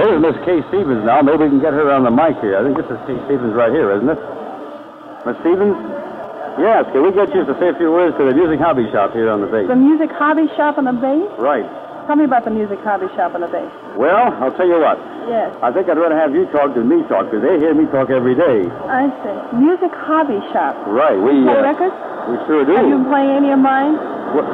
Here's Miss Kaye Stevens now. Maybe we can get her on the mic here. I think this is Kaye Stevens right here, isn't it? Miss Stevens? Yes, can we get you to say a few words to the music hobby shop here on the base? The music hobby shop on the base? Right. Tell me about the music hobby shop on the base. Well, I'll tell you what. Yes. I think I'd rather have you talk than me talk, because they hear me talk every day. I see. Music hobby shop. Right. We play records? We sure do. Have you been playing any of mine? Well,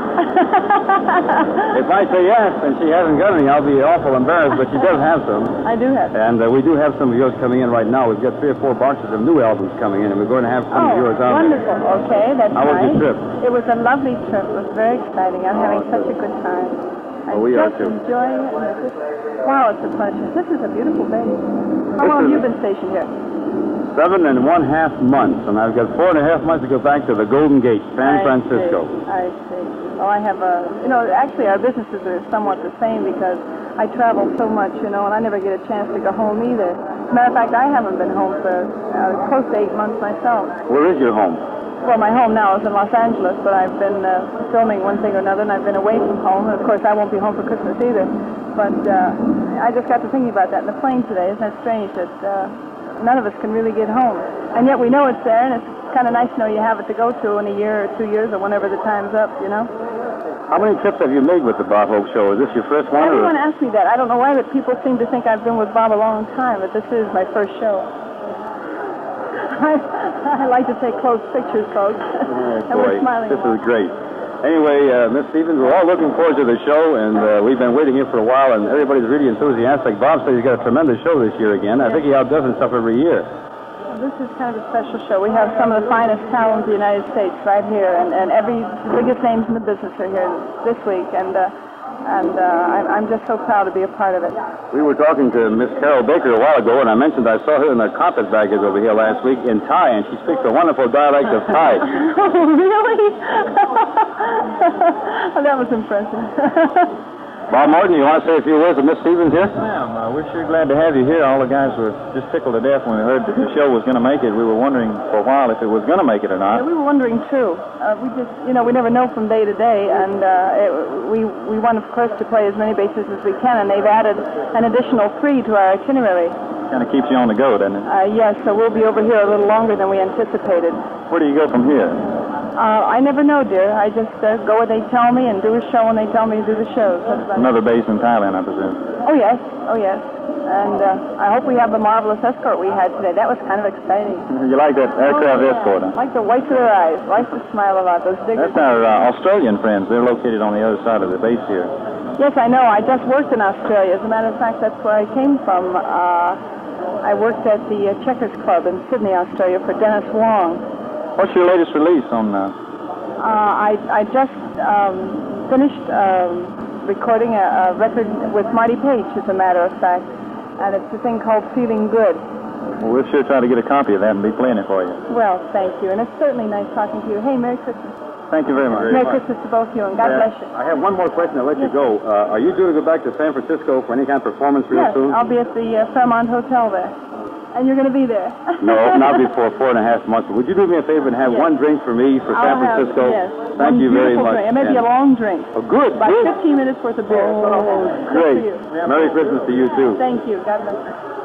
if I say yes and she hasn't got any, I'll be awful embarrassed, but she does have some. I do have some. And we do have some of yours coming in right now. We've got 3 or 4 boxes of new albums coming in, and we're going to have some of yours out. Wonderful. Okay, that's How was your trip? It was a lovely trip. It was very exciting. I'm having such a good time. Oh, we are too. Enjoying it. Wow, it's a pleasure. This is a beautiful base. How long have you been stationed here? 7.5 months, and I've got 4.5 months to go back to the Golden Gate, San Francisco. I see. Oh, I have actually our businesses are somewhat the same because I travel so much, and I never get a chance to go home either. As a matter of fact, I haven't been home for close to 8 months myself. Where is your home? Well, my home now is in Los Angeles, but I've been filming one thing or another, and I've been away from home. And, of course, I won't be home for Christmas either. But I just got to thinking about that in the plane today. Isn't that strange that none of us can really get home? And yet we know it's there, and it's kind of nice to know you have it to go to in a year or 2 years or whenever the time's up, How many trips have you made with the Bob Hope Show? Is this your first one? Everyone asks me that. I don't know why, but people seem to think I've been with Bob a long time, but this is my first show. I like to take close pictures, folks. Oh, and we're smiling. This is great. Anyway, Miss Stevens, we're all looking forward to the show, and we've been waiting here for a while, and everybody's really enthusiastic. Bob said he's got a tremendous show this year again. I think he outdoes himself every year. Well, this is kind of a special show. We have some of the finest talent in the United States right here, and the biggest names in the business are here this week, and I'm just so proud to be a part of it. We were talking to Miss Carol Baker a while ago, and I mentioned I saw her in the carpet baggage over here last week in Thai, and she speaks a wonderful dialect of Thai. Oh, really? Oh, that was impressive. Bob Morton, you want to say a few words to Miss Stevens here? Ma'am, we're sure glad to have you here. All the guys were just tickled to death when we heard that the show was going to make it. We were wondering for a while if it was going to make it or not. Yeah, we were wondering, too. We just, we never know from day to day, and we want, of course, to play as many bases as we can, and they've added an additional 3 to our itinerary. Kind of keeps you on the go, doesn't it? Yes, so we'll be over here a little longer than we anticipated. Where do you go from here? I never know, dear. I just go where they tell me and do a show when they tell me to do the shows. Another base in Thailand, I presume. Oh, yes. And I hope we have the marvelous escort we had today. That was kind of exciting. You like that aircraft escort, huh? I like the whites of their eyes. Like to smile a lot. Those diggers. That's our Australian friends. They're located on the other side of the base here. Yes, I know. I just worked in Australia. As a matter of fact, that's where I came from. I worked at the Checkers Club in Sydney, Australia for Dennis Wong. What's your latest release on... I just finished recording a record with Marty Page, as a matter of fact, and it's a thing called Feeling Good. Well, we'll sure try to get a copy of that and be playing it for you. Well, thank you, and it's certainly nice talking to you. Hey, Merry Christmas. Thank you very much. Merry Christmas to both of you, and God bless you. I have one more question. I'll let you go. Are you due to go back to San Francisco for any kind of performance real soon? Yes, I'll be at the Fairmont Hotel there. And you're going to be there. No, not before 4.5 months. But would you do me a favor and have one drink for me for San Francisco? Yes. Thank you very much. Drink. It may be a long drink. Oh, good. About 15 minutes worth of beer. Oh, great. Merry Christmas to you, too. Thank you. God bless you.